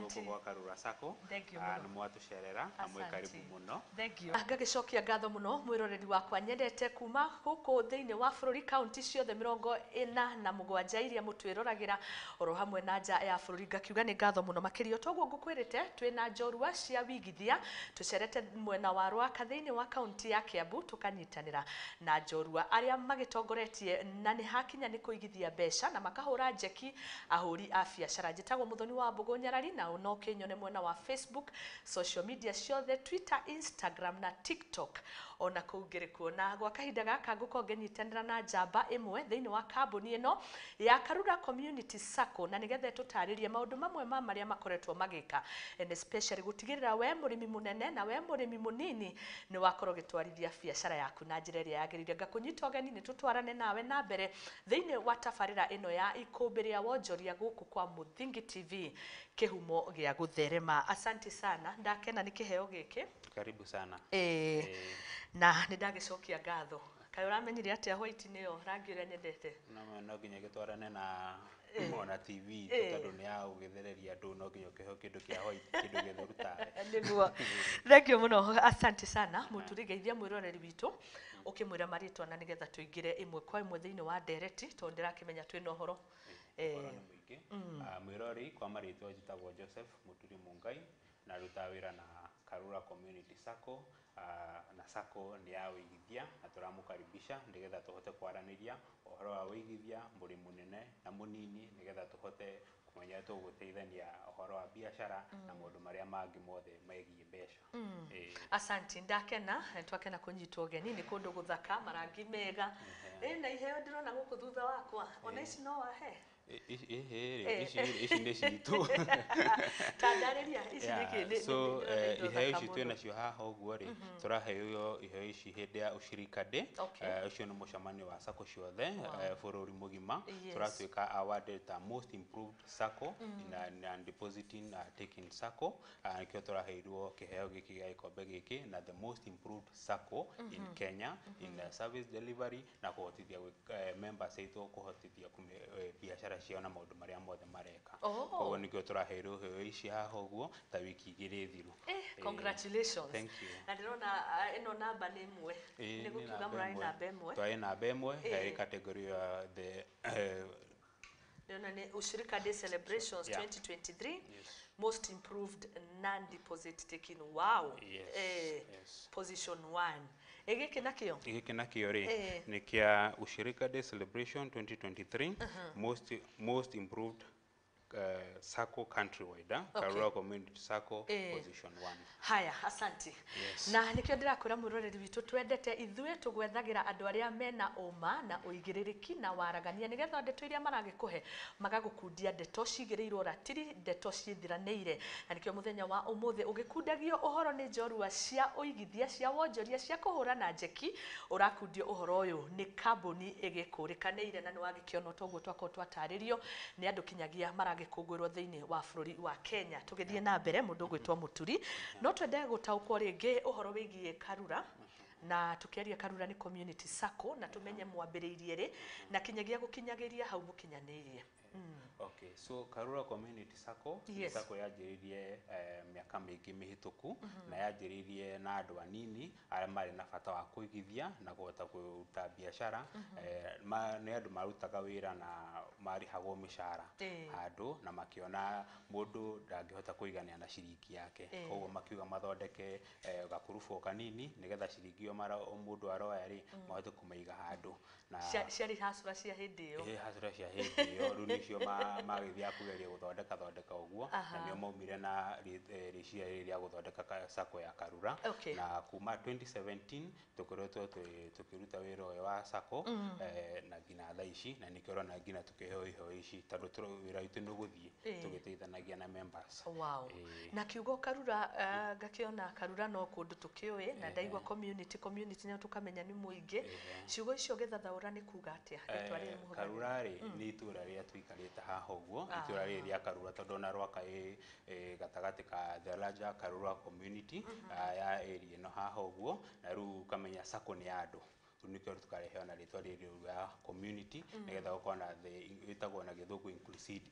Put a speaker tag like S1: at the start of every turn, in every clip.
S1: guko gwa Karura Sacco na mwatucerera na mwe karibu muno.
S2: Thank you. Ngagicokia ngatho muno mwiroreri wakwa nyendete kuma guku thiini wa bururi county ciothe 47 iria mutwirораgira oro hamwe na nja ya bururi ngakiuga ni ngatho muno makirio toguo ngukwirite twina njorua cia wigithia tucerete mwena wa Rwaka thiini wa county ya Kiambu tukanyitanira na njorua aria magitongoretie na ni hakinya ni kuigithia mbeca na makahura njeki ahuri a biacara njitagwo Muthoni wa Wambugu Nyarari na no kinyone mwena wa Facebook, social media ciothe, Twitter, Instagram na TikTok ona kungire kuona gwa kahinda gaka nguko ngenyitanira na njamba imwe thiini wa kambuni ino ya Karura Community Sacco na nigethe tutaririe maundu mamwe ma maria makoretwo magika and especially gutigirira we murimi munene na we murimi munini ni wakorwo gitwarithia biacara yaku na njira iria yagirire ngakunyita ugeni ni tutwarane nawe na mbere thiini wa tabarira ino ya IKUMBI RIA WONJORIA guku kwa Muthingi TV kihumo gia gutherema. Asante sana ndakena ni kiheo giki.
S1: Karibu sana.
S2: Na nidagicokia ngatho kai uramenyire atia white niyo rangi uria nyendete
S1: no nginya gitwarane na ona TV tondu ni ya ugithereria andu no nginya kiheo kindu kia white kindu githeru tawe
S2: niguo. Thank you muno, asante sana muturigeithia mwiroreri witu ukimwira maritwa na nigetha tuingire imwe kwa imwe thiini wa ndereti tondu ndirakimenya twina uhoro
S1: mwirori kwa maritwa njitagwo Joseph Muturi Mungai na ruta wira na Karura Community Sacco na Sacco ni ya wigithia na turamukaribisha nigetha tuhote kwaraniria uhoro wa wigithia muri munene na munini nigetha tuhote kumenya tuguteithania uhoro wa biashara na maundu maria mangi mothe megie mbeca.
S2: Asante ndakena twakena kunyitwo geni ni kundu guthaka marangi mega na iheo ndirona guku thutha wakwa ona ici no wahe
S1: ici nĩ citũ
S2: tandariria ici nĩ
S1: so iheo ici twĩna cio haha ũguo rĩ tũraheo iheo ici hĩndĩ ya ushirika day ũcio nĩ mũcemanio wa sacco ciothe bũrũri mũgima tũratuĩka awarded ta most improved sacco in depositing taking sacco nĩkĩo tũraheirwo kĩheo gĩkĩ gĩa gĩkombe gĩkĩ na the most improved sacco in Kenya in service delivery na kũhotithia members aitũ kũhotithia biashara ciao na maundu maria mothe mareka koguo nikio turaheirwo heo ici haha uguo ta wiki igiri thiru.
S2: Congratulations.
S1: Thank you.
S2: Na ndirona ino namba ni imwe ni gukiuga murai namba imwe
S1: twai namba imwe he category ya the
S2: ndirona ni ushirika day celebrations 2023 most improved non-deposit taking. Wow. Position 1 Egeke
S1: nakio ri ni kia ushirika day celebration 2023 most improved Sacco countrywide Karura Community Sacco position 1.
S2: Haya, asante. Na nikio ndirakwira mwiroreri witu twendete ithue tugwethagira andu aria mena uma na uigiririki na waragania nigetha ndeto iria maragikuhe magagukundia ndeto cigirirwo ratiri ndeto cithiraneire na nikio muthenya wa umuthi ugikundagio uhoro ni njorua cia uigithia cia wonjoria cia kuhurana njeki urakundio uhoro uyu ni kambuni igikurikanire na ni wagikiono toguo twako twataririo ni andu kinyagia maragikungwirwo thiini wa bururi wa Kenya. Tugithie na mbere mundu gwitwa Muturi no twende gutaukwo ringi uhoro wigie Karura na tukiaria Karura ni community sacco na tumenye mwambiriirie ri na kinyagia gukinyagiria hau mukinyanirie.
S1: Okay, so Karura Community Sacco sacco yanjiririe miaka mingi mihituku na yanjiririe na andu anini aria mari na bata wa kuigithia na kuhota kuruta biashara ni andu marutaga wira na marihagwo mishara andu na makiona mundu ndangihota kuigania na ciringi yake koguo makiuga mathondeke gakurubu kanini nigetha ciringi yo mara mundu aroya ri mahote kumaiga handu na
S2: ciari hasura cia hindi iyo
S1: hasura cia hindi iyo ru nicio magithia kugeria guthondeka uguo na nio maumire na riciria ria guthondeka sacco ya Karura na kuma 2017 tukoretwo tukiruta wira uyu wa sacco na ngina thaa ici na nikiorona ngina tukiheo iheo ici tondu wira witu ni guthie tugiteithanagia na members.
S2: Wow. Na kiugo Karura ngakiona Karura no kundu tukiwe na ndaigwa community nyo tukamenya ni muingi ciugo icio gethathaura ni kuga atia
S1: Karura ri ni itura ria tuikarite haha uguo itura ria Karura tondu na Rwaka gatagati ka the larger Karura community ya area no haha uguo na ru kamenya sacco ni andu nikio tukareheo na ritwa riri community nigetha gukorwo na witagwo na githungu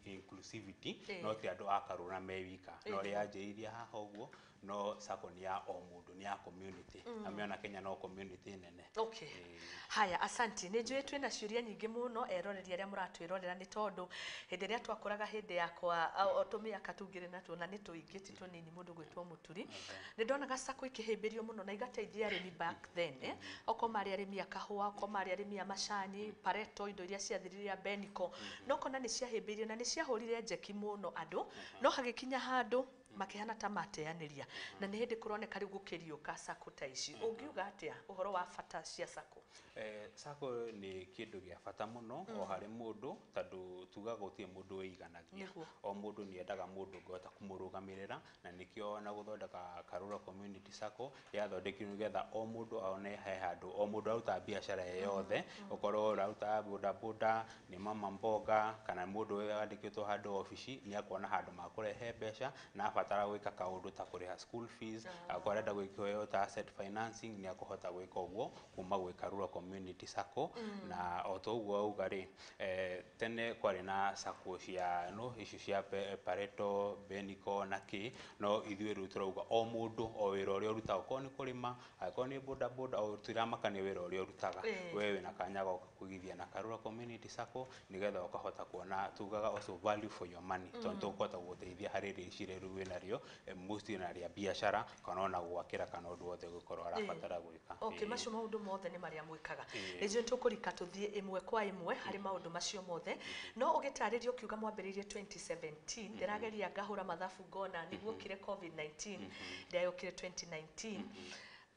S1: inclusivity no ti andu akaruna mewika no ria anjĩrĩirie haha ũguo no sako ni ya o mundu ni ya community amiona Kenya no community nene.
S2: Okay. Haya, asanti. Nĩ njũĩ twĩna ciũria nyingĩ mũno eroreri arĩa mũratwĩrorera nĩ tondũ hĩndĩ ĩrĩa twakũraga hĩndĩ yakwa tũmĩaka tungĩrĩ natuo na nĩ tũingĩ ti tũnini mũndũ gwĩtwo Mũturi. Nĩ ndonaga sako ikĩhĩmbĩrio mũno na igateithia arĩmi back then okorwo marĩ arĩmi a kahũa, okorwo marĩ arĩmi a macani, pareto, indo iria ciathirire Beniko no kona nĩ ciahĩmbĩirio na nĩ ciahũrire njeki mũno andũ no hagĩkinya handũ makihana ta mateanĩria na nĩ hĩndĩ kũroneka rĩu gũkĩriũka sako ta ici. Ũngiuga atĩa ũhoro wa bata cia sako?
S1: Sako nĩ kĩndũ gĩa bata mũno o harĩ mũndũ tondũ tugaga gũtirĩ mũndũ wĩiganagia. O mũndũ nĩ endaga mũndũ ũngĩhota kũmũrũgamĩrĩra na nĩkĩo na gũthondeka Karura Community Sacco yathondekirwo nĩgetha o mũndũ one he handũ o mũndũ aruta biacara yothe ũkorwo ũraruta boda boda nĩ mama mboga kana mũndũ wandĩkĩtwo handũ ofici nĩ akuona handũ ma kũrehe mbeca na abatara gwĩka kaũndũ ta kũrĩha school fees akorenda gwĩkĩo ta asset financing nĩ akũhota gwĩka ũguo kuma gwĩ Karura Community Sacco na o to ũguo auga rĩ tene kwarĩ na sacco cia icio cia Pareto, Beniko na kĩ no ithuĩ rĩu turauga o mũndũ o wĩra ũrĩa ũrutaga okorwo nĩ kũrĩma akorwo nĩ boda boda o tũramakania wĩra ũrĩa ũrutaga wewe na kanya ga kũigithia na Karura Community Sacco nĩgetha ũkahota kuona tugaga also value for your money tondũ tũkũhota gũteithia harĩ rĩcirĩ rĩu wĩnarĩo mostly na rĩa biacara kana ona gwakĩra kana ũndũ wothe gũkorwo arabatara gwĩka.
S2: Okay, macio maũndũ mothe nĩ marĩa mwĩkaga. Nĩnjũĩ tũkũrika tũthiĩ ĩmwe kwa ĩmwe harĩ maũndũ macio mothe no ũgĩtarĩrio kiuga mwambĩrĩirie 2017 ndĩrageria ngahũra mathabu ngona nĩguo kire COVID-19 ndayokire 2019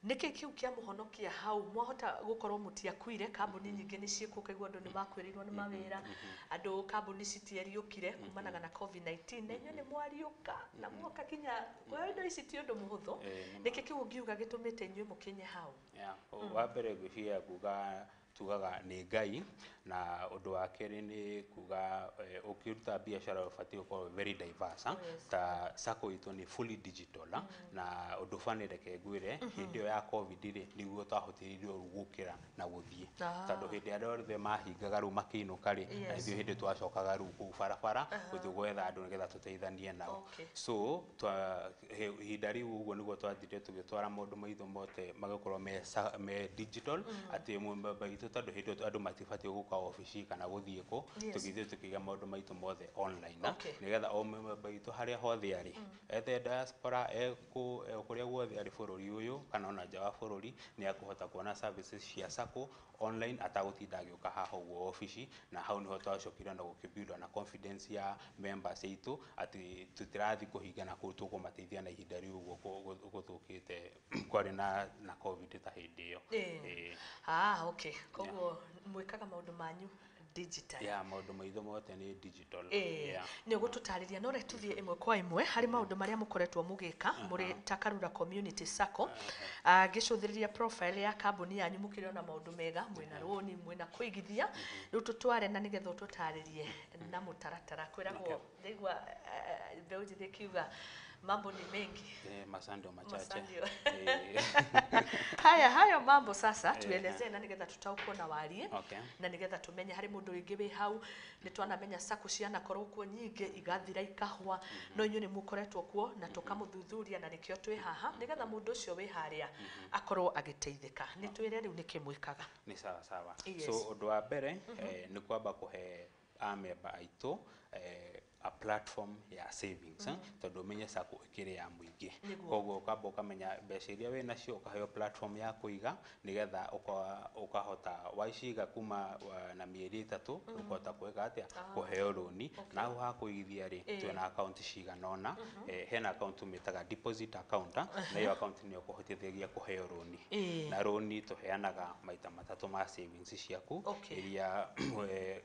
S2: nĩkĩ kiu kia mũhonokia hau mwahota gũkorwo mũtiakuire kambuni nyingĩ nĩ ciĩkũka igwa andũ nĩ makwĩrĩirwo nĩ mawĩra andũ kambuni citiariũkire kumanaga na COVID-19 na inyuĩ nĩ mwariũka na mwoka kinya indo ici ti ũndũ mũhũthũ nĩkĩ kiu ũngiuga gĩtũmĩte inyuĩ mũkinye hau?
S1: Wa mbere gwĩciria kuga tugaga nĩ Ngai na ũndũ wa kerĩ nĩ kuga ũkĩruta biacara ũbatiĩ gũkorwo very diverse ta sacco itũ nĩ fully digital na ũndũ bani reke ngwĩre hĩndĩ ĩyo ya COVID rĩ nĩguo twahotithirio gũkĩra na gũthiĩ tondũ hĩndĩ ĩrĩa othe mahingaga rĩu makĩinũka rĩ na ithuĩ hĩndĩ twacokaga rĩu kũu barabara gũthiĩ gwetha andũ nĩgetha tũteithanie nao so ihinda rĩu ũguo nĩguo twathire tũgĩtwara maũndũ maitũ mothe magĩkorwo me digital atĩ mũmemba witũ tondũ hĩndĩ ĩyo andũ matibatiĩ gũka ofici kana gũthiĩ kũ tũgĩthiĩ tũkĩiga maũndũ maitũ mothe online nĩgetha o mũmemba witũ harĩa hothe arĩ ethe diaspora kũrĩa guothe arĩ bũrũri ũyũ kana ona nja wa bũrũri nĩ akũhota kuona services cia sacco online atagũtinda agĩũka haha ũguo ofici na hau nĩho twacokire na gũkĩbuild na confidence ya members aitũ atĩ tũtirathiĩ kũhingana kũu tũkũmateithia na ihinda rĩu ũguo gũthũkĩte kwarĩ na COVID ta hĩndĩ ĩyo.
S2: Okay, koguo mwĩkaga maũndũ manyu digital.
S1: Maũndũ maitho mothe nĩ digital.
S2: Nĩ ũgũtũtarĩria no reke tũthiĩ ĩmwe kwa ĩmwe harĩ maũndũ marĩa mũkoretwo mũgĩka mũrĩ ta Karura Community Sacco ngĩcũthĩrĩria profile ya kambuni yanyu mũkĩrĩ na maũndũ mega mwĩna rũni mwĩna kũigithia rĩu tũtware na nĩgetha ũtũtarĩrie na mũtaratara kwĩragwo ndaigua mbeũ njĩthĩ kiuga mambo ni mengi.
S1: Masando machache.
S2: Hayo mambo sasa tuelezee na nigetha tutaũkwo na warie na nigetha tumenye harĩ mũndũ ũngĩ wĩ hau nĩ twanamenya sacco ciana korwo kuo nyingĩ igathira ikahwa no inyuĩ nĩ mũkoretwo kuo na tũkamũthuthuria na nĩkĩo twĩ haha nigetha mũndũ ũcio wĩ harĩa akorwo agĩteithĩka nĩ twĩre rĩu nĩkĩ mwĩkaga.
S1: Nĩ sawa. So ũndũ wa mbere nĩ kwamba kũhe amemba aitũ a platform ya savings tondũ menye sacco ikĩrĩ ya mũingĩ koguo ukamba ukamenya mbeca iria wĩ nacio ukaheo platform ya kũiga nigetha ukahota waiciga kuma na mĩeri 3 ukahota kuweka atĩa kuheo roni na ha kũigithia rĩ twĩna account ciganona hena account metaga deposit account na hiyo account nĩ ũkũhotithagia kuheo roni na roni tuheanaga maita matatũ ma savings ciaku iria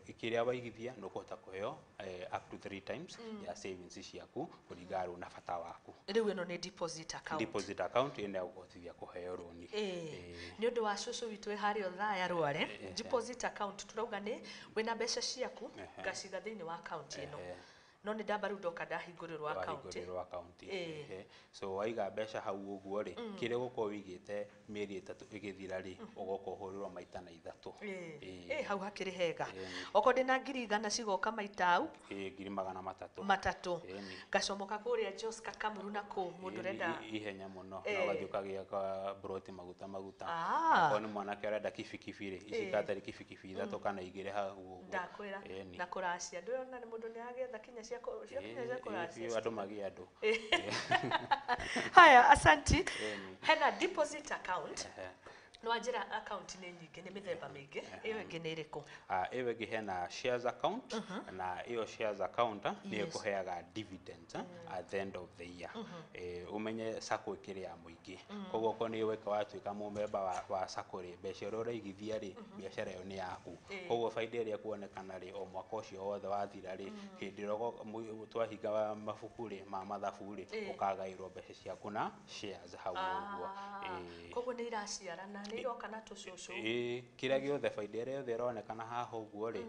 S1: ikiria waigithia nĩ ũkũhota kuheo up to 3 times ya savings ciaku kũringana na bata waku.
S2: Rĩu ĩno nĩ deposit account.
S1: Deposit account ĩno ũkũhotithia kuheo roni.
S2: Nĩ ũndũ wa cũcũ witũ harĩa Othaya Rware deposit account turauga nĩ wĩna mbeca ciaku ngaciga thĩinĩ wa account ĩno no nĩ ndamba rĩu ndoka ndahingũrĩrwo account
S1: so waiga mbeca hau ũguo rĩ kĩrĩa ũgũkorwo wĩigĩte mĩeri 3 ĩgĩthira rĩ ũgũkorwo ũhũrĩrwo maita na ithatũ
S2: hau hakĩrĩ hega okorwo ndĩna ngiri 100 cigoka maita au
S1: ngiri 300
S2: ngacomoka kũrĩa Jos Kakamuru na kũ mũndũ renda
S1: ihenya mũno no gathiĩ ũkagĩa broti maguta okorwo nĩ mwanake arenda kibikibi rĩ ici katari kibikibi 3 kana 2 hau ũguo
S2: ndakwĩra na kũracia ndĩrona nĩ mũndũ nĩ agetha kinya cia kũracia
S1: andũ magĩa andũ
S2: haya asanti hena deposit account no ajira account nĩ nyingĩ nĩ mĩthemba mĩingĩ ĩyo ĩngĩ nĩ ĩrĩkũ
S1: ĩyo ĩngĩ hena shares account na ĩyo shares account nĩ ĩkũheaga dividends at the end of the year umenye sacco ĩkĩrĩ ya mũingĩ koguo ko nĩ weka watuĩka mũmemba wa sacco rĩ mbeca ũrĩa ũraigithia rĩ biacara ĩyo nĩ yaku koguo faida ĩrĩa kuonekana rĩ o mwaka ũcio wothe wathira rĩ hĩndĩ ĩrĩa twahinga mabuku rĩ ma mathabu rĩ ũkagaĩrwo mbeca ciaku na shares hau ũguo
S2: koguo nĩ iraciarana nĩ iroka na tũcũcũ
S1: kĩrĩa gĩothe faida ĩrĩa yothe ĩronekana haha ũguo rĩ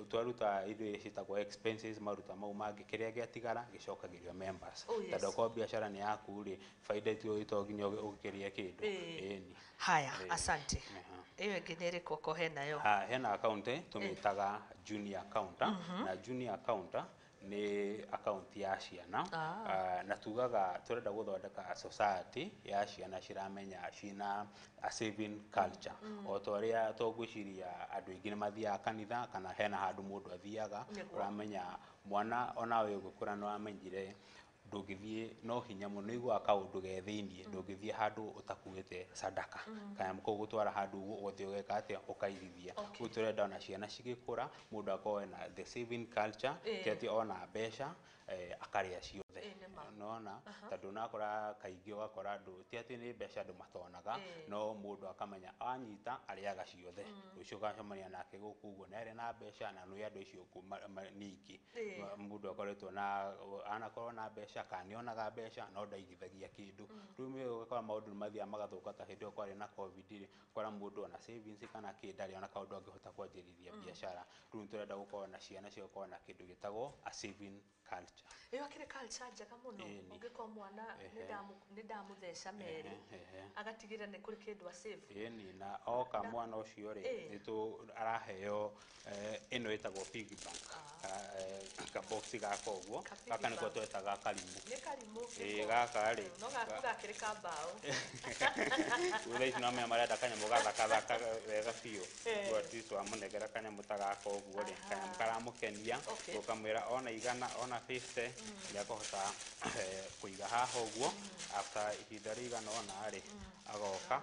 S1: twaruta indo iria ciĩtagwo expenses maruta mau mangĩ kĩrĩa gĩatigara gĩcokagĩrio members tondũ ko biacara nĩ yaku rĩ faida ito nginya ũgĩkĩria kĩndũ
S2: haya asante ĩyo ĩngĩ nĩ ĩrĩkũ ko henayo
S1: hena account tũmĩtaga junior account na junior account nĩ account ya ciana na tugaga tũrenda gũthondeka society ya ciana ciramenya cina a saving culture o torĩa tũgwĩciria andũ aingĩ nĩ mathiaga kanitha kana hena handũ mũndũ athiaga ũramenya mwana ona we ũgĩkũra nĩ wamenyire ndũngĩthiĩ no hinya mũno igua kaũndũ ge thĩinĩ ndũngĩthiĩ handũ ũtakuĩte sadaka kana mũko gũtwara handũ ũgũthiĩ ũgeka atĩa ũkaigithia rĩu tũrenda ona ciana cigĩkũra mũndũ akorwo na the saving culture kĩatĩ ona mbeca akarĩa ciothe nona tondũ nakora kaingĩ ũgakora andũ ti atĩ nĩ mbeca andũ matonaga no mũndũ akamenya anyita arĩaga ciothe rũciũ gacemania nake gũkũ ũguo nĩ arĩ na mbeca na nĩ andũ icio ningĩ mũndũ akoretwo na anakorwo na mbeca kana nĩonaga mbeca no ndaigithagia kĩndũ rĩu mĩwe ũgakora maũndũ nĩ mathiaga magathũka ta hĩndĩ ĩyo kwarĩ na covid rĩ kora mũndũ ona savings kana kĩndarĩ ona kaũndũ angĩhota kwanjĩrĩria biacara rĩu nĩtũrenda gũkorwo na ciana cigakorwo na kĩndũ gĩtagwo a saving culture
S2: ĩyo akĩrĩ culture njega mũno ũngĩkorwo mwana nĩ ndamũtheca merĩ agatigĩra nĩ kũrĩ kĩndũ a save
S1: na oka mwana ũcio rĩ araheo ĩno ĩtagwo piggy bank kaboxi gaka ũguo gaka nĩko twetaga karimũ
S2: nĩ karimũ
S1: gaka rĩ
S2: no gaku gakĩrĩ ka mbaũ
S1: ura ici no menya marenda kanyamũ gathaka wega biũ gwatitwa mũnegera kanyamũ ta gaka ũguo rĩ kanyamũ karamũkenia ũkamwĩra ona igana ona 50 nĩakũhota kũiga haha ũguo after ihinda rĩigana ona rĩ agoka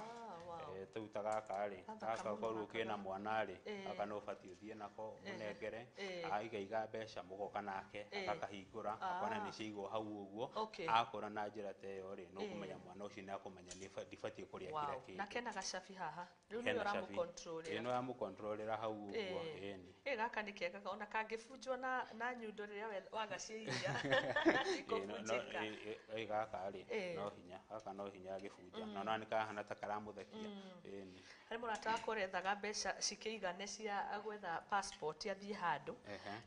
S1: tuta gaka rĩ gaka korwo kĩna mwana rĩ aka no ũbatiĩ ũthiĩ nako mũnengere aiga mbeca mũgoka nake akahingũra akona nĩ ciigwo hau ũguo akũra na njĩra ta ĩyo rĩ no kũmenya mwana ũcio nĩ akũmenya nĩ ndibatiĩ kũrĩa kĩrĩa kĩngĩ
S2: na kena gacabi haha rĩu nĩ ũramũcontrolera
S1: ĩno yamũcontrolera hau ũguo
S2: gaka nĩ kega ona kangĩbunjwo na nyundo rĩrĩa wagaciĩria
S1: gaka rĩ no hinya gĩbunja na nĩ kahana ta karamũthekia
S2: harĩ mũrata wakwa ũrethaga mbeca cikĩigane cia gwetha passport athiĩ handũ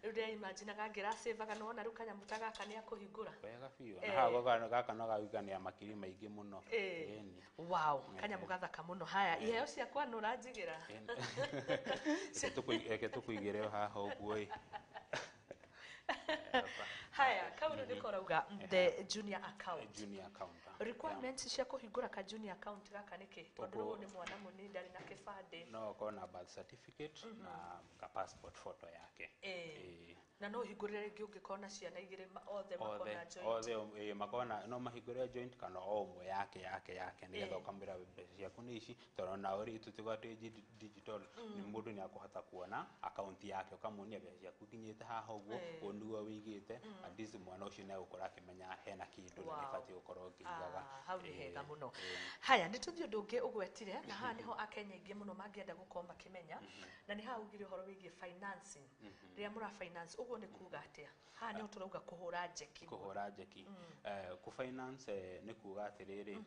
S2: rĩu ndĩraimaginaga ngĩracevaga nĩwona rĩu kanyamũ ta gaka nĩ akũhingũra
S1: wega biũ na haha gaka no gawiganĩra makiri maingĩ mũno
S2: wow kanyamũ gathaka mũno haya iheo ciakwa nĩ ũranjigĩra
S1: reke tũkũigĩre haha ũguo
S2: haya kau nĩ korauga the junior account requirements
S1: yeah.
S2: cia kũhingũra ka junior account gaka nĩkĩ tondũ rĩu nĩ mwana mũnini ndarĩ na kĩbandĩ
S1: no ũkorwo na birth certificate na ka passport photo yake
S2: na no hingũrĩre rĩngĩ ũngĩkorwo na ciana igĩrĩ othe makona joint
S1: othe makona no mahingũrĩre joint kana o ũmwe yake nĩgetha ũkamwĩra mbeca ciaku nĩ ici tondũ na ũrĩ tũtigwatĩ digital nĩ mũndũ nĩ akũhota kuona account yake ũkamuonia mbeca ciaku nginyĩte haha ũguo ũũ nĩguo wĩigĩte at least mwana ũcio nĩ agũkorwo akĩmenya hena kĩndũ na gĩbatiĩ gũkorwo ngĩigaga
S2: hau nĩ hega mũno haya nĩ tũthiĩ ũndũ ũngĩ ũgwetire na haha nĩho akenya aingĩ mũno mangĩenda gũkorwo makĩmenya na nĩ haha ugire ũhoro wĩgiĩ financing rĩrĩa mũra finance ũguo nĩ kuga atĩa haha nĩho tũrauga kũhũra njeki
S1: ku finance nĩ kuga atĩrĩrĩ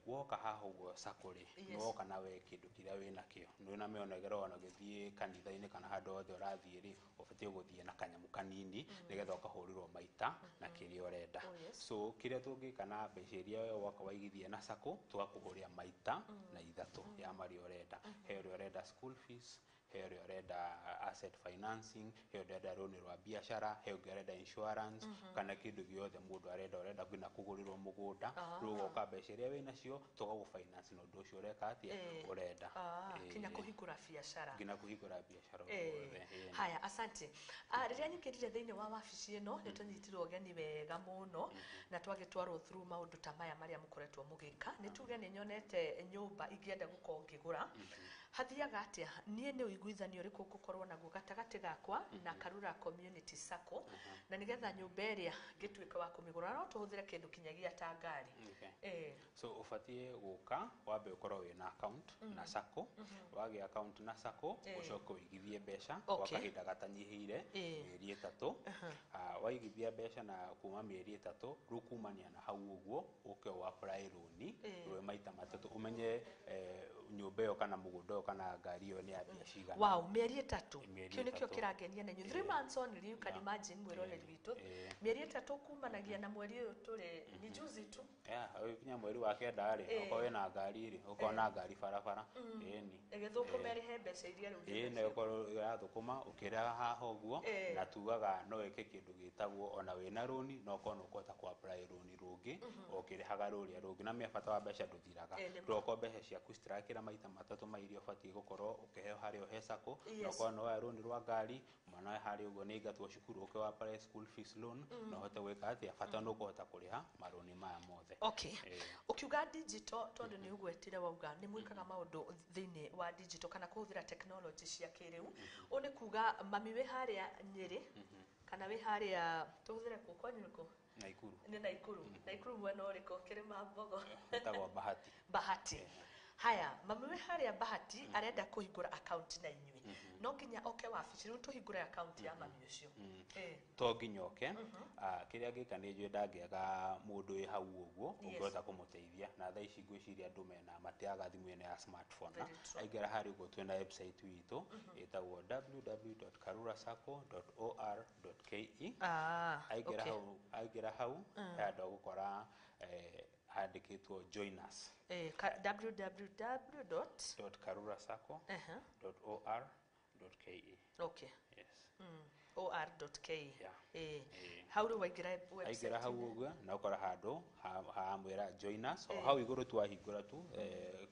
S1: woka haha ũguo sacco rĩ nĩ woka nawe kĩndũ kĩrĩa wĩ nakĩo nĩ na mĩonegero ona ũgĩthiĩ kanitha-inĩ kana handũ hothe ũrathiĩ rĩ ũbatiĩ gũthiĩ na kanyamũ kanini nĩgetha ũkahũrĩrwo o maita na kiria urenda so kiria tungika na mbeca iria we waka waigithia na sacco tugakuhuria maita na ithatu ya mari urenda he uria urenda school fees he uria urenda asset financing he uria urenda loan rwa biashara he uria urenda insurance kana kindu giothe mundu urenda kwina kugurirwo mugunda rugoka mbeca iria wina cio tugagu finance no ndu ucio ureka atia urenda
S2: kinya kuhingura biashara
S1: haya
S2: asante riria nyikirire thiini wa wabici ino ni tunyitirwo geni wega muno na twagitwarwo through maundu ta maya maria mukoretwo mugika ni tuge ni nyonete nyumba ingienda gukorwo ngigura hathiaga atia nie ni uiguithanio riku gukorwo naguo gatagati gakwa na Karura Community Sacco na nigetha nyumba iria ngituika wa kumigura no tuhuthire kindu kinyagia ta ngari
S1: so ufatie guka wambe ukorwo wina account na Sacco wage account na Sacco ucoke uigithie mbeca kwa kahinda gatanyihire mieri 3 waigithia mbeca na kuma mieri 3 rukumania na hau uguo uke wa apply loan rwe maita matatu umenye nyumba yo kana mugunda kana ngari yo ni abia cigana
S2: wow mieri 3 kio nikio kirangenia na 3 months only you can imagine mwirone witu mieri 3 kumanagia na mweri uyu turi ni juzi tu
S1: kinya mweri wa kenda ri uko wina ngari ri uko na ngari barabara ni
S2: igithukuma ri mbeca iria ru
S1: na uko yathukuma ukira haha uguo na tugaga no weke kindu gitagwo ona wina loan no kono ukota ku apply loan rungi ukirihaga ruria rungi na mebata wa mbeca nduthiraga roko mbeca ciaku citirakira maita matatu mairio batie gukorwo ukiheo hari o he Sacco no kono wa loan rwa ngari mwana hari uguo ni ngatwo cukuru uke wa apply school fees loan no hote gwika atia bata no kuhota kuriha maroni maya mothe
S2: ukiuga digital tondu ni ugwetire wauga ni mwikaga maundu thiini wa digital kana kuhuthira technology cia kiriu uni kuga mami we haria Nyeri kana we haria tuhuthire kuko Naikuru mwena uriko kirima Mbogo
S1: tagwa
S2: Bahati haya mami we haria Bahati arenda kuhingura account na inyui no nginya oke wabici riu tuhingure account ya mami ucio
S1: to nginyoke kiria ngika ni njwe ndangiaga mundu wi hau uguo ungihota kumuteithia na thaa ici ngwiciria andu mena matiaga thimu ene ya smartphone aingera hari uguo twina website witu itagwo www.karurasacco.or.ke aingera hau handu gukora handikitwo join us www.karurasacco.or.ke or.ke how do I get website aigera hau uguo na ukora handu ha mwira join us o hau iguru twahingura tu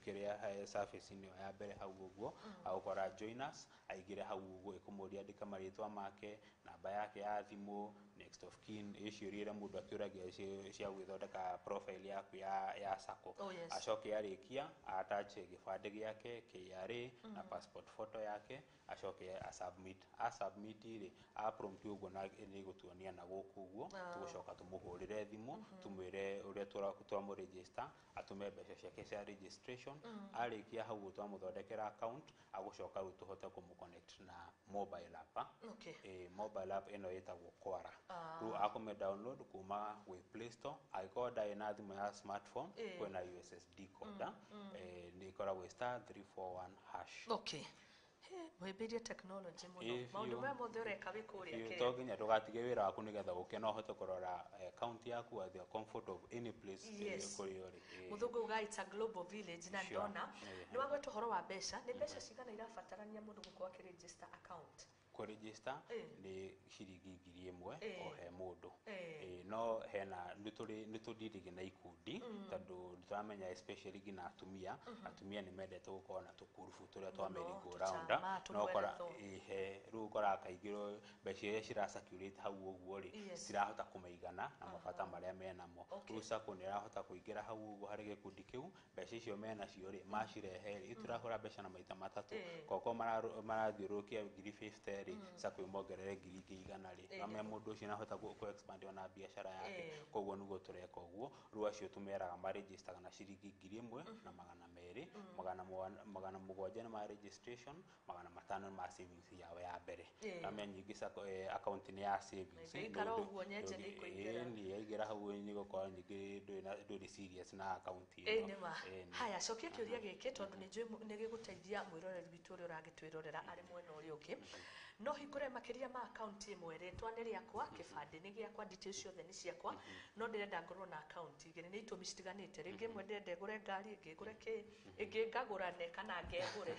S1: kiria surface ni ya mbere hau uguo ukora join us aigera hau uguo ikumuria andika maritwa make namba yake ya thimu next of kin iciurire mundu akiuragia cia gwithondeka profile yaku ya Sacco acoke arikia attach gibande giake KRA na passport photo yake acoke submit ri prompt uguo na ni gutuonia na guku uguo tugucoka tumuhurire thimu tumwire uria twamu register atume mbeca ciake cia registration arikia hau twamuthondekera account agucoka ru tuhote kumu-connect na mobile app mobile app eno yetagwo Kwara ru akume download kuma we Play Store aikoda ina thimu ya smartphone kwena USSD code ni koragwo *341#.
S2: Mwebirie technology muno maundu maya mothe ureka wikuria kire
S1: to nginya tugatige wira waku nigetha ukena uhote kurora account yaku at the comfort of any place kuriori
S2: muthungu uga it's a global village na ndona ni wagweta horo wa mbeca ni mbeca cigana irabatarania mundu gukorwo akiregister account
S1: kuregister ni ciringi 1,000 o he mundu no hena nitudidigi na ikundi tondu turamenya especially gina atumia ni mendete gukorwo na tukurubu turia twa merry go round no kora ru kora kaigiro mbeca iria cira circulate hau uguo ri cirahota kumaigana na mabata maria menamo ru Sacco ni rahota kuingira hau uguo hari gikundi kiu mbeca icio mena cio ri macirehe ri iturahura mbeca na maita matatu koko marathiurukia 50 Sacco imongerere 100 ri ame mundu ucio nahota ku expand ona biashara yake koguo nugo tureka uguo ru acio tumeraga ma register na ciringi 1,000 na 200 700 na ma registration 500 ma savings yao ya mbere ame nyingi Sacco account ni ya savings
S2: ikara uguo nyenje ni kuingira
S1: ni yaigera hau ni gukora nyingi nduri serious na account
S2: ino haya cokia kiuria giki tondu ni njui ni giguteithia mwiroreri witu uri uragitwirorera ari mwena uri uki no hingũre makĩria ma account ĩmwe rĩtwa nĩ rĩakwa kĩbandĩ nĩ gĩakwa details ciothe nĩ ciakwa no ndĩrenda ngorwo na account igĩrĩ nĩ itũmi citiganĩte rĩngĩ ĩmwe ndĩrenda ngũre ngari ĩngĩ ngũre ĩngĩ ngagũrane kana ngegũre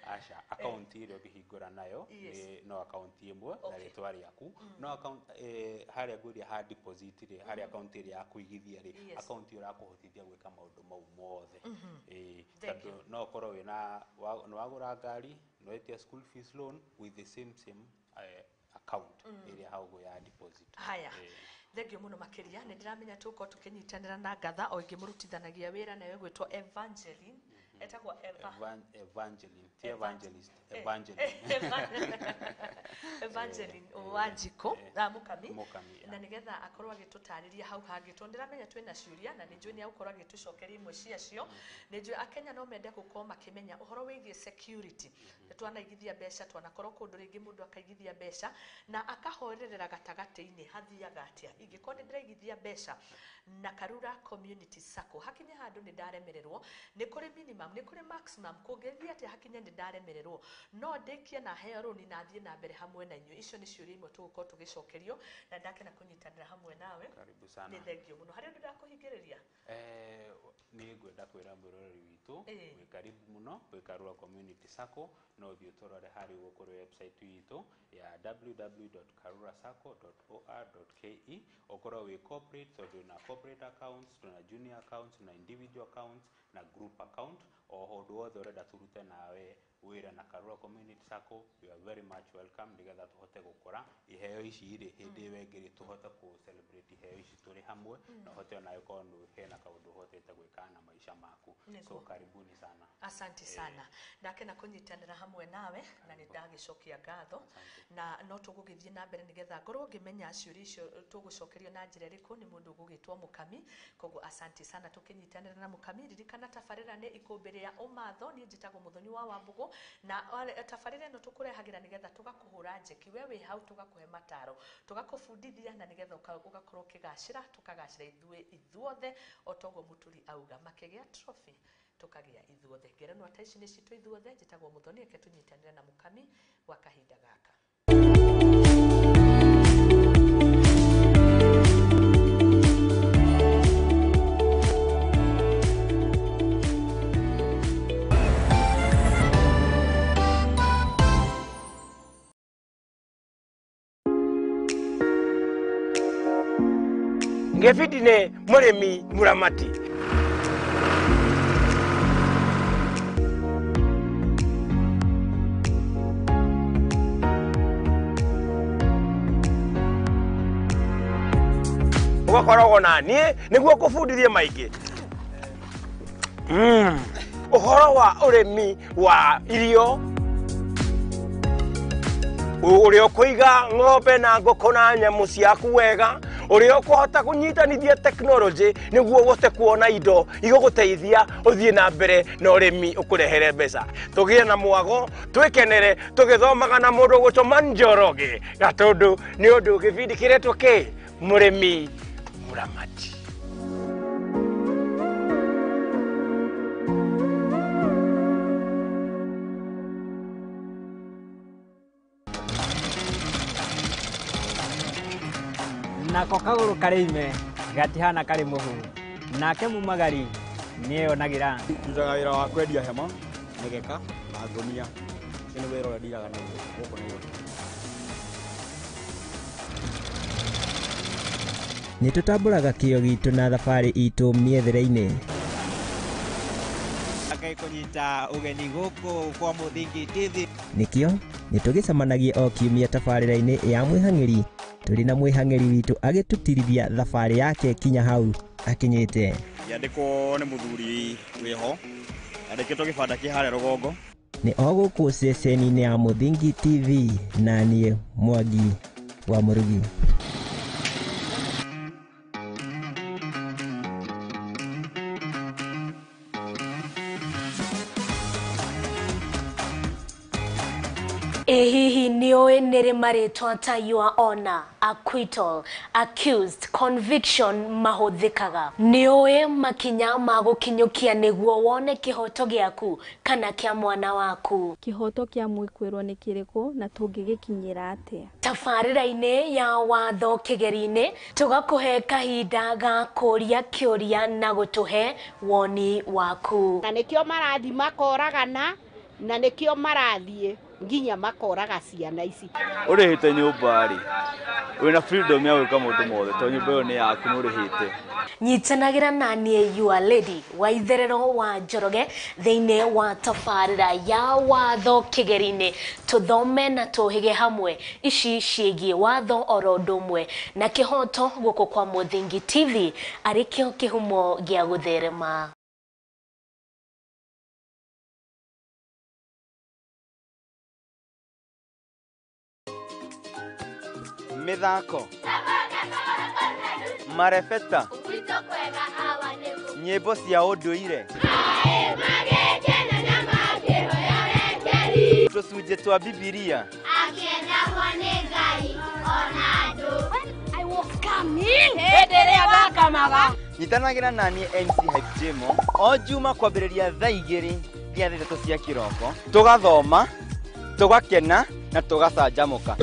S1: aca account ĩrĩa ũngĩhingũra nayo no account ĩmwe na rĩtwa rĩaku no account harĩa ngũria ha deposit rĩ harĩa account ĩrĩa ya kũigithia rĩ account ĩyo ĩrakũhotithia gwĩka maũndũ mau mothe tondũ no ũkorwo wĩna nĩ wagũra ngari no etia school fees loan with the same account ĩrĩa haugo ya deposit
S2: haya thengio mũno makĩria nĩ ndĩramenya tũkorwo tũkĩnyitanĩra na Ngatha o ĩngĩ mũrutithanagia wĩra nawe gwĩtwo Evangeline etagwo
S1: Evangeline
S2: Evangeline Wanjiko Mukami na nigetha akorwo agĩtũtarĩria hau hangĩ tondũ ndĩramenya twĩna ciũria na nĩ njũĩ nĩ agũkorwo agĩtũcokeria imwe ciacio nĩ njũĩ Akenya no mende gũkorwo makĩmenya ũhoro wĩgiĩ security twanaigithia mbeca twanakorwo kũndũ rĩngĩ mũndũ akaigithia mbeca na akahorerera gatagatĩ-inĩ hathiaga atĩa ingĩkorwo nĩ ndĩraigithia mbeca na Karura Community Sacco hakinye handũ nĩ ndaremererwo nĩ kũrĩ minimum nĩ kũrĩ maximum kũngĩthia atĩ hakinye nĩ ndaremererwo no ndĩkie na heo rũni na thiĩ na mbere hamwe na inyuĩ icio nĩ ciũria imwe tũgũkorwo tũgĩcokerio na ndakena kũnyitanĩra hamwe nawe nĩ thengio mũno harĩa ndĩrakũhingĩrĩria
S1: nĩ ngwenda kwĩra mũroreri witũ wĩ karibu mũno wĩ Karura Community Sacco no ũthiĩ ũtũrore harĩa ũgũkorwo website witũ ya www.karurasacco.or.ke ũkorwo wĩ corporate tondũ na corporate accounts tuna junior accounts na individual accounts na group account o ũndũ wothe ũrenda tũrute nawe wĩra na Karura Community Sacco you are very much welcome nĩgetha tũhote gũkora iheo ici irĩ hĩndĩ wengĩrĩ tũhote kũ celebrate iheo ici tũrĩ hamwe na hote nayo kono hena kaũndũ hotete gwĩka na maisha maku so karibuni sana
S2: asante sana ndakena kũnyitanĩra hamwe nawe na nĩ ndagĩcokia ngatho na no tũgũgĩthiĩ na mbere nĩgetha ngorwo ngĩmenya ciũria icio tũgũcokerio na njĩra ĩrĩkũ nĩ mũndũ ũgũgĩtwo Mukami koguo asante sana tũkĩnyitanĩra na Mukami ririkana tabarĩra nĩ ikũmbĩ rĩa ũmatho niĩ njĩtagwo Muthoni wa Wambugu na tabarĩra ĩno tũkũrehagĩra nĩgetha tũgakũhũra njeki we wĩ hau tũgakũhe mataro tũgakũbundithia na nĩgetha ũgakorwo ũkĩgacĩra tũkagacĩra ithuothe o toguo mũturi auga makĩgĩa trophy tukagĩa ithuothe ngerenwa ta ici nĩ citũ ithuothe njĩtagwo Muthoni reke tũnyitanĩre na Mukami gwa kahinda gaka
S3: ngefidine muremi muramati ugakoragwo na niĩ nĩguo kũbundithie maingĩ ũhoro wa ũrĩmi wa irio ũrĩa ũkũiga ng'ombe na ngũkũ na nyamũ ciaku wega ũrĩa ũkũhota kũnyitanithia technology nĩguo ũhote kuona indo igũgũteithia ũthiĩ na mbere na ũrĩmi ũkũrehere mbeca tũgĩe na mwago twĩkenere tũgĩthomaga na mũndũ gũtũma Njoroge gatũndũ nĩ ũndũ gĩbindi kĩretwo kĩ mũrĩmi muramati
S4: nako kagũrũ karĩ ime gatihana karĩ mũhu nake mumagari nĩeyonagira
S5: tutaga wĩra wa kwendia hema mĩgeka na ngũnia ũcio nĩ wĩra ũrĩa ndiraga naguo gũkũ Nairobi
S6: nĩ tũtambũraga kĩyo gitũ na thabarĩ itũ mĩethere-inĩ
S4: kũnyita ũgeni gũkũ kwa Mũthingi TV
S6: nĩkĩo nĩ tũgĩcemanagia o kiumia tabarĩra-inĩ ya mwĩhang'ĩri tũrĩ na mwĩhang'ĩri witũ agĩtũtirithia thabarĩ yake kinya hau akinyĩte
S5: yandĩkwo nĩ mũthuri wĩho yandĩkĩtwo gĩbanda kĩ harĩa rũgongo
S6: nĩ o gũkũ ceceni-inĩ ya Mũthingi TV na niĩ Mwangi wa Mũrugi
S2: hihi nĩũĩ
S7: Ithwe nere maritwa ta your honor, acquittal, accused, conviction mahuthikaga. Nioe makinya magukinyukia niguo wone kihoto giaku kana kia mwana waku.
S8: Kihoto kia mwikwirwo ni kiriku na tungigikinyira atia.
S7: Tafarira-ine ya watho kigeri-ine tugakuhe kahinda ga kuria kiuria na gutuhe woni waku.
S9: Na nikio marathi makoragana na nikio marathie nginya makoraga ciana ici.
S5: Urihite nyumba ri wina freedom ya gwika mundu mothe to nyumba yo ni yaku nurihite.
S7: Nyitanagira nanie you are lady wa itherero wa Njoroge thiine wa tafarira ya watho kigeri-ine tuthome na tuhige hamwe ici ciigie watho oro ndumwe na kihoto guku kwa Muthingi TV arikio kihumo gia gutherema.
S3: Mithako marebeta nyimbo cia unduire tucunjĩ twa Bibilia nyitanagira nani MC Hype Jemo o juma kwambĩrĩria thaa 2 nginya thaa 3 cia kĩroko tugathoma tugakena na tugacanjamũka.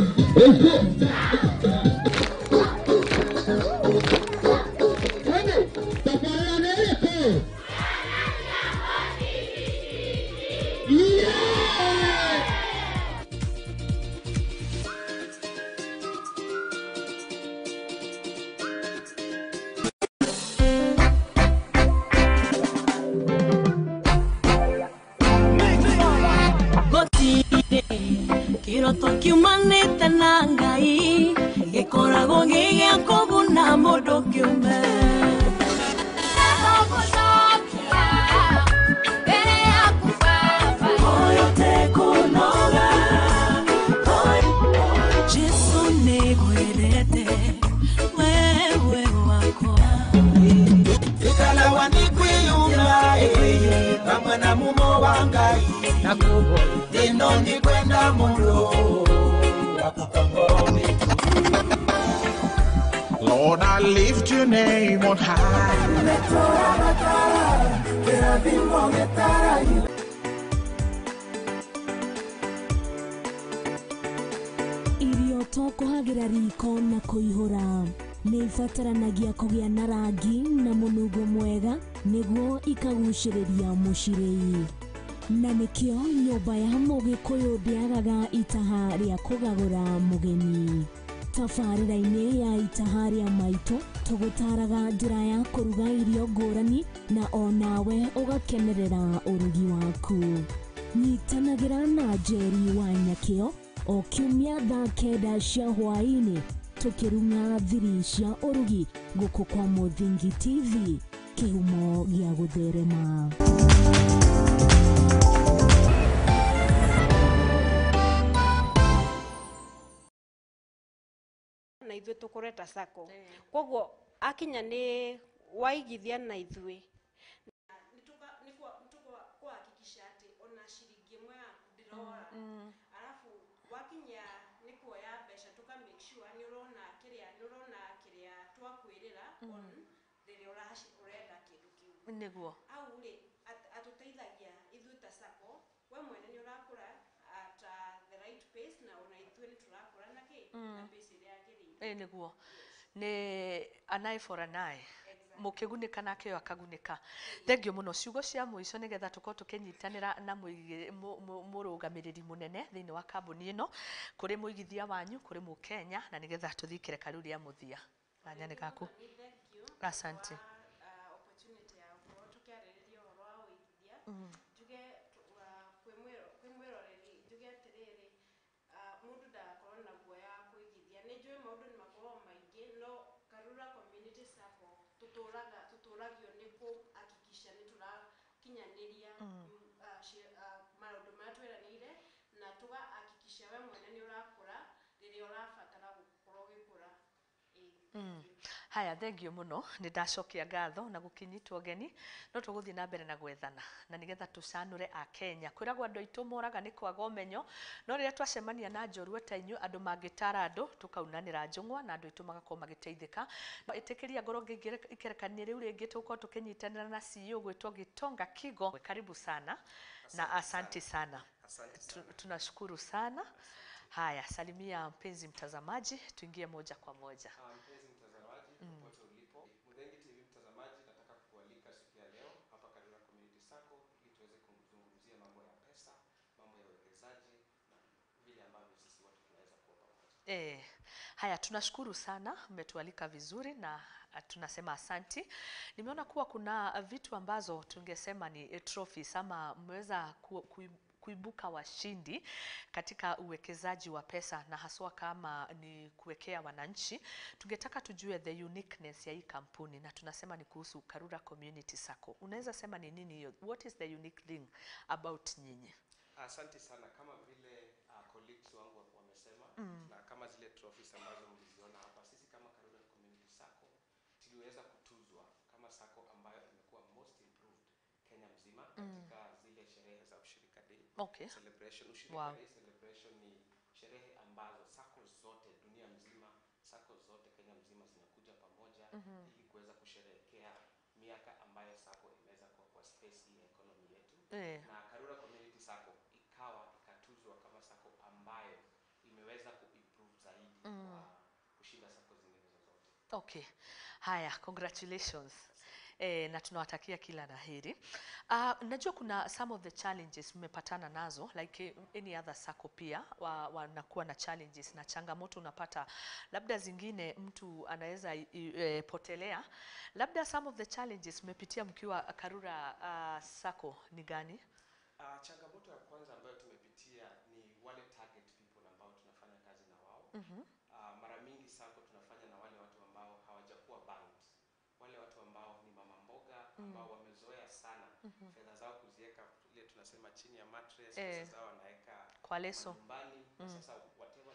S10: Kiroto kiumanite na Ngai gikoragwo gigia kuguna mundu kiumbe Jesu nigwirete wewe wako ikala wanikwiyumba pamwe na mumo wa Ngai nakubo dino ni kwenda mundu
S11: Lord, I lift your name on high.
S7: Irio to kuhagira riko na kuihura ni ibataranagia kugia na rangi na munungo mwega niguo ikaguciriria mucirei. Na nikio nyumba ya Mugikuyu ndiagaga itaha ria kugagura mugeni. Tafarira-ine ya itaha ria maitu tugutaraga njira ya kuruga irio ngurani na onawe ugakenerera urugi waku. Nyitanagira na Jerry wa Nyakio o kiumia thaa 9 cia hwaini tukirunga thiri cia urugi guku kwa Muthingi TV kihumo gia gutherema.
S9: Na ithuĩ tũkũreta sako koguo akinya ni waigithia na ithuĩ kuhakikisha ati ona shilingi imwe yaku ndirora alafu wakinya ni kuoya mbeca tuka make sure ni urona kiria twakwirira on rĩrĩa urenda kindu kiu
S2: niguo
S9: au ri atuteithagia ithuĩ ta sako we mwene ni urakura at the right pace na ona ithuĩ ni turakura na na pace ĩrĩa yagĩrĩire
S2: niguo ni anaye for anaye mukigunĩka nake akagunĩka. Thengio muno ciugo cia muico nigetha tukorwo tukinyitanĩra na mũrũgamĩrĩri munene thĩinĩ wa kambuni ĩno kũrĩ mũigithia wanyu kũrĩ Mũkenya na nigetha tuthikĩre kariu ria mũthia. Nyane gaku. Asante.
S9: Opportunity ya gukorwo tukiarĩrĩria ũhoro wa ũigithia njuge kwĩ mwĩroreri njuge atĩrĩrĩ mũndũ ndagakorwo na guoya wa kũigithia. Nĩ njũĩ maũndũ nĩ makoragwo maingĩ no Karura Community Sacco tutũragio nĩ kũhakikisha nĩ tũrakinyanĩria maũndũ marĩa tweranĩire na tũgahakikisha we mwene nĩ ũrakũra rĩrĩa ũrabatara gũkorwo ũgĩkũra.
S2: Haya, thengio muno ni ndacokia ngatho na gukinyitwo geni no tuguthii na mbere na gwethana na nigetha tucanure a Kenya kwiragwo andu aitu moraga ni kwaga umenyo no riria twacemania na njorua ta inyu andu mangitara andu tukaunanira njungwa na andu aitu magakorwo magiteithika itikiria ngoro ngingire ikerekania riu ringi tuko tukinyitanira na CEO gwitwo Gitonga Kigo. Karibu sana na asante sana. Tunashukuru sana. Haya, salimia mpenzi mtazamaji, tuingie moja kwa moja.
S3: Mpenzi mtazamaji, popote ulipo, Mudhengi TV mtazamaji, nataka kukualika siku ya leo hapa Karura Community Sacco ili tuweze kuzungumzia mambo ya pesa, mambo ya uwekezaji na vile ambavyo sisi watu tunaweza kuwa pamoja.
S2: Haya, tunashukuru sana, mmetualika vizuri na tunasema asanti. Nimeona kuwa kuna vitu ambazo tungesema ni trophies ama mmeweza kuibuka washindi katika uwekezaji wa pesa na haswa kama ni kuwekea wananchi. Tungetaka tujue the uniqueness ya hii kampuni na tunasema ni kuhusu Karura Community Sacco. Unaweza sema ni nini hiyo? What is the unique thing about nyinyi?
S3: Asante sana, kama vile colleagues wangu wamesema na kama zile trophies ambazo mliziona hapa, sisi kama Karura Community Sacco tuliweza kutuzwa kama sacco ambayo imekuwa most improved Kenya mzima katika zile sherehe za ushirika day celebration. Ushirika day celebration ni sherehe ambazo sacco zote dunia mzima, sacco zote Kenya mzima zinakuja pamoja ili kuweza kusherehekea miaka ambayo sacco imeweza kwa space hii ya economy yetu. Na Karura Community Sacco ikatuzwa kama sacco ambayo imeweza kuimprove zaidi kwa kushinda sacco zingine zozote.
S2: Okay. Haya, congratulations. Na tunawatakia kila laheri. Najua kuna some of the challenges mmepatana nazo like any other sacco pia wanakuwa na challenges na changamoto unapata labda zingine mtu anaweza potelea. Labda some of the challenges mmepitia mkiwa Karura Sacco ni gani?
S3: Changamoto ya kwanza ambayo tumepitia ni wale target people ambao tunafanya kazi na wao. Mara mingi sacco tunafanya na wale watu ambao hawajakuwa banked. Wale watu ambao ni mama mboga ambao wamezoea sana fedha zao kuziweka ile tunasema chini ya mattress, pesa zao wanaweka
S2: kwa leso
S3: nyumbani. Sasa whatever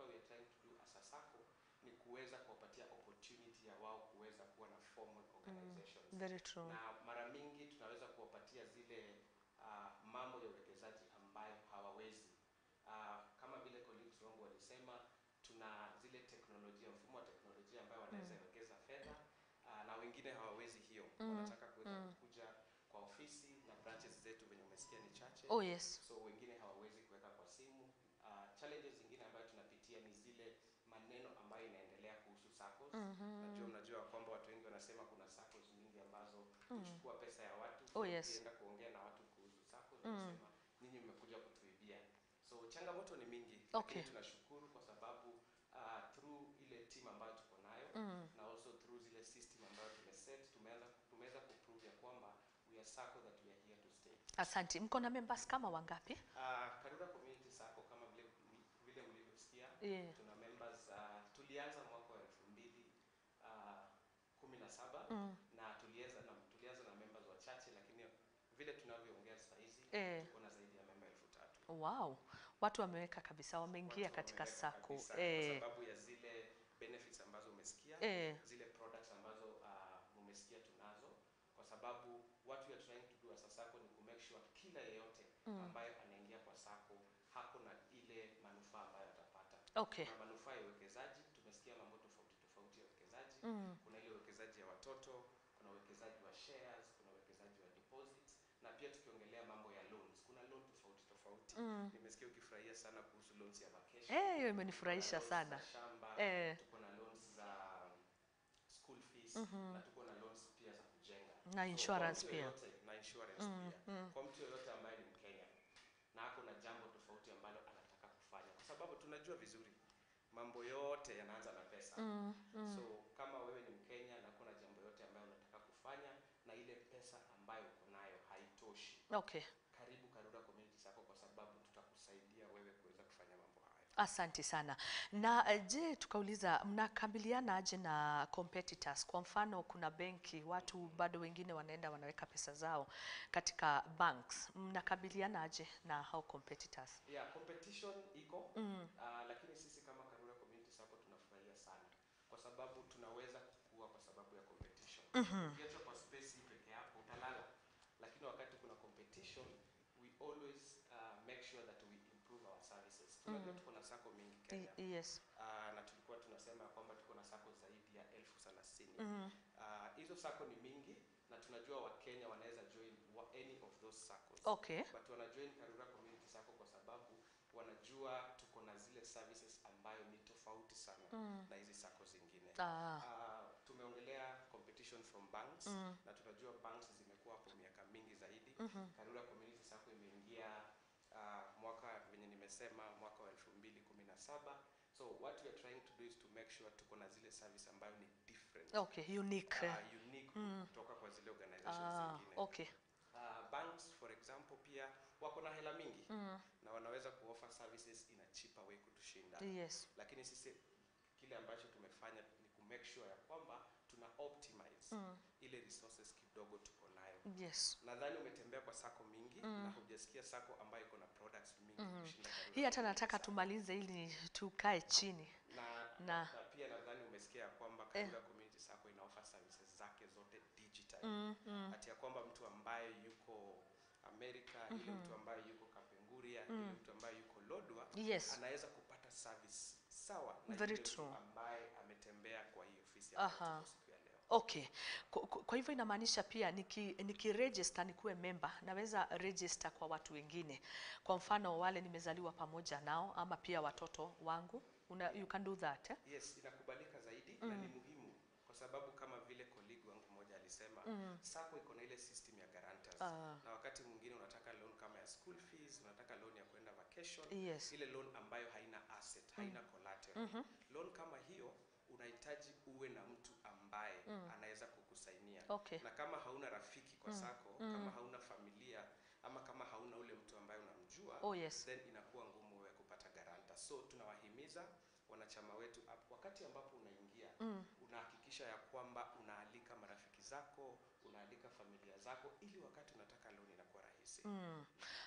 S3: we are trying to do as a sacco ni kuweza kuwapatia opportunity ya wao kuweza kuwa na formal organizations.
S2: Very true.
S3: Na mara mingi tunaweza kuwapatia zile mambo ya uwekezaji ambayo hawawezi. Kama vile colleagues wangu walisema, tuna zile teknolojia, mfumo wa teknolojia ambayo wanaweza wekeza fedha na wengine hawawezi hiyo. Wanataka kuweza kuja kwa ofisi na branches zetu venye umesikia ni chache. So wengine hawawezi kuweka kwa simu. Challenges zingine ambayo tunapitia ni zile maneno ambayo inaendelea kuhusu saccos. Najua kwamba watu wengi wanasema kuna saccos nyingi ambazo kuchukua pesa ya watu. Ukienda kuongea na watu kuhusu saccos wanasema ninyi mmekuja kutuibia. So changamoto ni mingi, lakini tunashukuru kwa sababu through ile team ambayo tuko nayo na also through zile system ambayo tumeset tumeweza kuprove ya kwamba we are sacco that we are here to stay.
S2: Asante. Mko na members kama wangapi?
S3: Karura Community Sacco kama vile mlivyosikia tuna members tulianza mwaka wa 2017 na tulianza na members wachache, lakini vile tunavyoongea sasa hizi tuko na zaidi ya member 3,000.
S2: Wow. Watu wameweka kabisa, wameingia katika sacco
S3: kwa sababu ya zile benefits ambazo umesikia, zile products ambazo umesikia tunazo, kwa sababu what we are trying to do as a sacco ni ku make sure kila yeyote ambaye anaingia kwa sacco hako na ile manufaa ambayo atapata. Kuna manufaa ya uwekezaji, tumesikia mambo tofauti ya uwekezaji. Kuna ile uwekezaji ya watoto, kuna uwekezaji wa shares, kuna uwekezaji wa deposits, na pia tukiongelea mambo ya loans, kuna loan tofauti. Nimesikia ukifurahia sana kuhusu loans ya vacation.
S2: Hiyo imenifurahisha sana.
S3: Tuko na loans za school fees na tuko na loans pia za kujenga.
S2: Na insurance pia.
S3: Kwa mtu yoyote ambaye ni Mkenya na ako na jambo tofauti ambalo anataka kufanya, kwa sababu tunajua vizuri mambo yote yanaanza na pesa. So kama wewe ni Mkenya na kuna jambo yote ambayo unataka kufanya na ile pesa ambayo uko nayo haitoshi, karibu Karura Community Sacco kwa sababu tutakusaidia wewe kuweza kufanya mambo haya.
S2: Asante sana. Na je, tukauliza mnakabiliana aje na competitors? Kwa mfano kuna benki, watu bado wengine wanaenda wanaweka pesa zao katika banks. Mnakabiliana aje na hao competitors?
S3: Competition iko, lakini sisi kama Karura Community Sacco tunafurahia sana kwa sababu tunaweza kukua kwa sababu ya competition. Ukiacha kwa space peke yako utalala, lakini wakati kuna competition we always make sure that we improve our services. Tunajua tuko na sako mingi Kenya.
S2: Yes.
S3: Na tulikuwa tunasema kwamba tuko na sako zaidi ya 1030. Hizo sako ni mingi na tunajua Wakenya wanaweza join any of those SACCOs.
S2: Okay.
S3: But wana join Karura Community Sacco kwa sababu wanajua tuko na zile services ambayo ni tofauti sana na hizi SACCO zingine. Tumeongelea competition from banks na tunajua banks zimekuwa hapo miaka mingi zaidi. Karura Community Sacco imeingia mwaka venye nimesema mwaka wa 2017. So what we are trying to do is to make sure tuko na zile service ambayo ni different.
S2: Okay, unique.
S3: Unique kutoka kwa zile organizations zingine.
S2: Okay.
S3: Banks for example pia wako na hela mingi na wanaweza kuoffer services in a cheaper way kutushinda.
S2: Yes.
S3: Lakini sisi kile ambacho tumefanya ni ku make sure ya kwamba tuna optimize ile resources kidogo tuko nayo.
S2: Yes.
S3: Nadhani umetembea kwa sako mingi na hujasikia sako ambayo iko na products mingi kushinda Karura.
S2: Hii hata nataka tumalize ili tukae chini.
S3: Na pia nadhani umesikia kwamba Karura Community Sacco ina offer services zake zote digital. Hati ya kwamba mtu ambaye yuko Amerika, ile mtu ambaye yuko Kapenguria, ile mtu ambaye yuko Lodwar, anaweza kupata service sawa na yule ambaye ametembea kwa hii ofisi ya siku ya leo.
S2: Okay. Kwa hivyo inamaanisha pia nikiregister nikuwe member, naweza register kwa watu wengine. Kwa mfano wale nimezaliwa pamoja nao ama pia watoto wangu. You can do that, eh?
S3: Yes, inakubalika zaidi na ni muhimu kwa sababu kama vile colleague wangu mmoja alisema SACCO iko na ile system ya guarantors. Na wakati mwingine unataka loan kama ya school fees, unataka loan ya kwenda vacation, ile loan ambayo haina asset, haina collateral. Loan kama hiyo unahitaji uwe na mtu ambaye anaweza kukusainia. Na kama hauna rafiki kwa SACCO, kama hauna familia ama kama hauna ule mtu ambaye unamjua, then inakuwa ngumu wewe kupata guarantor. So tunawahimiza wanachama wetu wakati ambapo unaingia unahakikisha ya kwamba unaalika marafiki zako, unaalika familia zako ili wakati unataka loan inakuwa rahisi.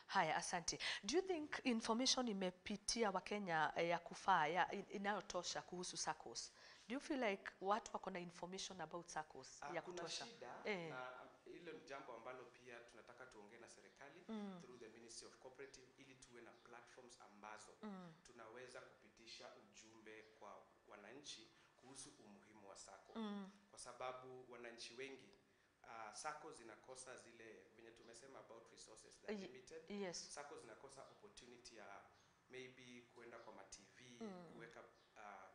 S2: Haya, asante. Do you think information imepitia Wakenya ya kufaa inayotosha kuhusu SACCOs? Do you feel like watu wako na information about SACCOs ya kutosha?
S3: Na hilo ni jambo ambalo pia tunataka tuongee na serikali through the Ministry of Cooperative ili tuwe na platforms ambazo tunaweza kupitisha ujumbe kwa wananchi kuhusu umuhimu wa SACCO. Kwa sababu wananchi wengi SACCO zinakosa zile venye tumesema about resources that limited. SACCO zinakosa opportunity ya maybe kuenda kwa ma-TV, kuweka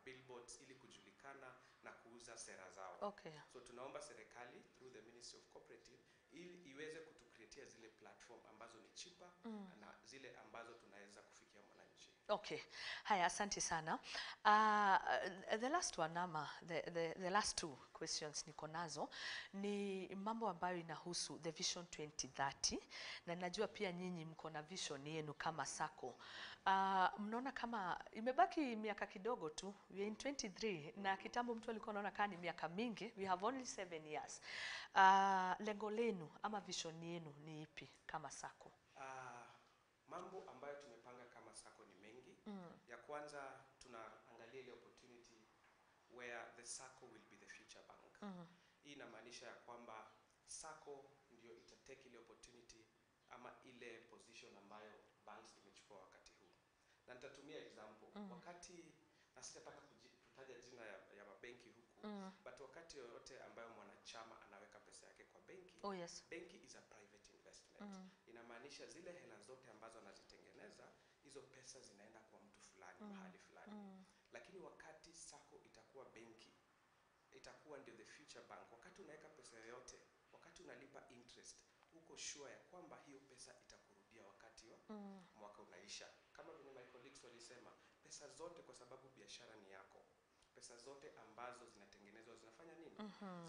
S3: billboards ili kujulikana na kuuza sera zao. So tunaomba serikali through the Ministry of Cooperative ili iweze kutucreatea zile platform ambazo ni cheaper na zile ambazo tunaweza kufikia mwananchi.
S2: Okay. Haya, asante sana. The last one ama the last two questions niko nazo ni mambo ambayo inahusu the Vision 2030 na najua pia nyinyi mko na vision yenu kama SACCO. Mnaona kama imebaki miaka kidogo tu, we are in 23 na kitambo mtu alikuwa anaona kama ni miaka mingi, we have only 7 years. Lengo lenu ama vision yenu ni ipi kama SACCO?
S3: Mambo ambayo tumepanga kama SACCO ni mengi. Ya kwanza tunaangalia ile opportunity where the SACCO will be the future bank. Hii inamaanisha ya kwamba SACCO ndio itatake ile opportunity ama ile position ambayo banks imechukua wakati huu. Na nitatumia example. Wakati na sitataka kutaja jina ya mabenki huku, but wakati yoyote ambayo mwanachama anaweka pesa yake kwa benki, benki is a private investment. Inamaanisha zile hela zote ambazo anazitengeneza, hizo pesa zinaenda kwa mtu fulani mahali fulani. Lakini wakati SACCO itakuwa benki, itakuwa ndio the future bank. Wakati unaweka pesa yoyote, wakati unalipa interest, uko sure ya kwamba hiyo pesa itakurudia wakati wa mwaka unaisha. Kama vile my colleagues walisema, pesa zote kwa sababu biashara ni yako. Pesa zote ambazo zinatengenezwa zinafanya nini?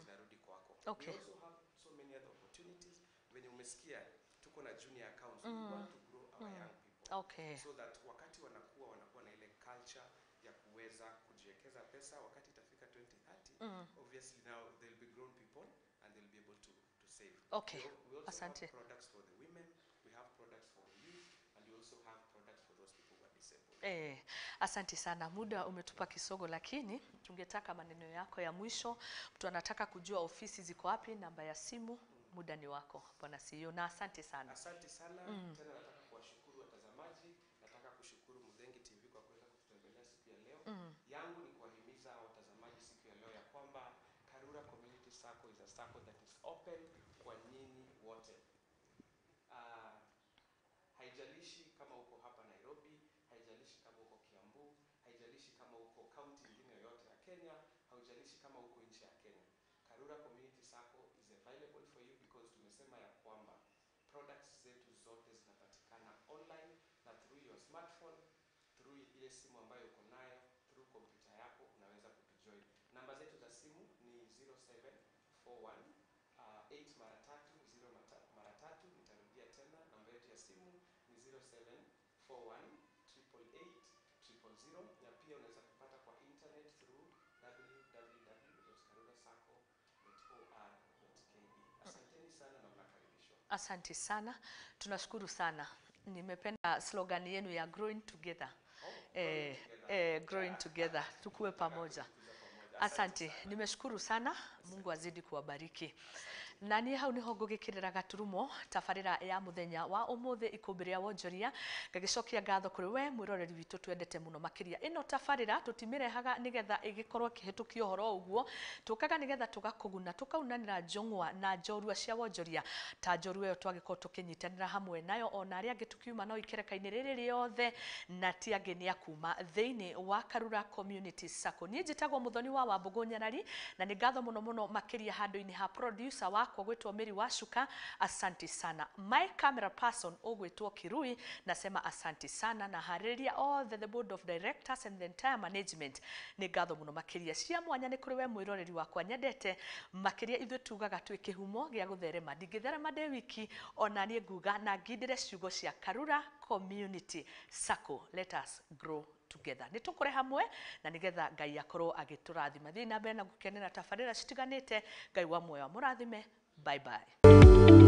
S3: Zinarudi kwako. We also have so many other opportunities. When umesikia tuko na junior accounts, we want to grow our young people. So that wakati wanakuwa na ile culture ya kuweza kujiwekeza pesa wakati itafika 2030, obviously now they'll be grown people and they'll be able to save. We also have products for the women, we have products for youth, and we also have products for those people who are disabled.
S2: Asante sana, muda umetupa kisogo, lakini tungetaka maneno yako ya mwisho. Mtu anataka kujua ofisi ziko wapi, namba ya simu, muda ni wako bwana CEO, na asante sana.
S3: Asante sana. Tena nataka kuwashukuru watazamaji, nataka kushukuru Mudhengi TV kwa kuweza kututembelea siku ya leo. Yangu ni kuwahimiza watazamaji siku ya leo ya kwamba Karura Community Sacco is a sacco that is open kwa nyinyi wote. Haijalishi kama uko hapa Nairobi, haijalishi kama uko Kiambu, haijalishi kama uko county nyingine yoyote ya Kenya, haijalishi kama uko nje ya Kenya. Karura Community Sacco is available for you because tumesema ya kwamba products zetu zote zinapatikana online na through your smartphone, through ile simu ambayo uko nayo, through kompyuta yako unaweza kutujoin. Namba zetu za simu ni 0741 8 mara 3 0 mara 3. Nitarudia tena, namba yetu ya simu ni 0741 888 000, na pia unaweza kupata kwa internet through www.karurasacco.or.ke. Asanteni sana na mnakaribishwa.
S2: Asante sana, tunashukuru sana. Nimependa slogan yenu ya growing together. Growing together, tukue pamoja. Asante, nimeshukuru sana. Mungu azidi kuwabariki. Nani hau niho ngugikirira gaturumo tabarira ya muthenya wa umuthi IKUMBI RIA WONJORIA, ngagicokia ngatho kuri we mwiroreri witu twendete muno makiria. Ino tabarira tutimirehaga nigetha igikorwo kihitukio horo uguo, tukaga nigetha tugakuguna tukaunanira njongwa na njorua cia wonjoria ta njorua yo twagikorwo tukinyitanira hamwe nayo, ona aria gitukiuma no ikerekaini riri riothe na ti ageni akuma thiini wa Karura Community Sacco. Ni njitagwo Muthoni wa Wambugu Nyarari, na ni ngatho muno muno makiria handu-ini ha producer wakwa gwitwo Meri Washuka. Asante sana. My camera person ogwitwo Kirui, nasema asante sana, na hariria all the board of directors and the entire management. Ni ngatho muno makiria cia mwanya ni kuri we mwiroreri wakwa nyendete makiria. Ithu tugaga twi kihumo gia gutherema, ndingitherema de wiki ona nie nguga na ngindire ciugo cia Karura Community Sacco. Let us grow together. Nitukore hamwe na nigetha Ngai akorwo agiturathima. Thii na mbere na gukenera tabarira citiganite. Ngai wa muoyo murathime. Bye bye.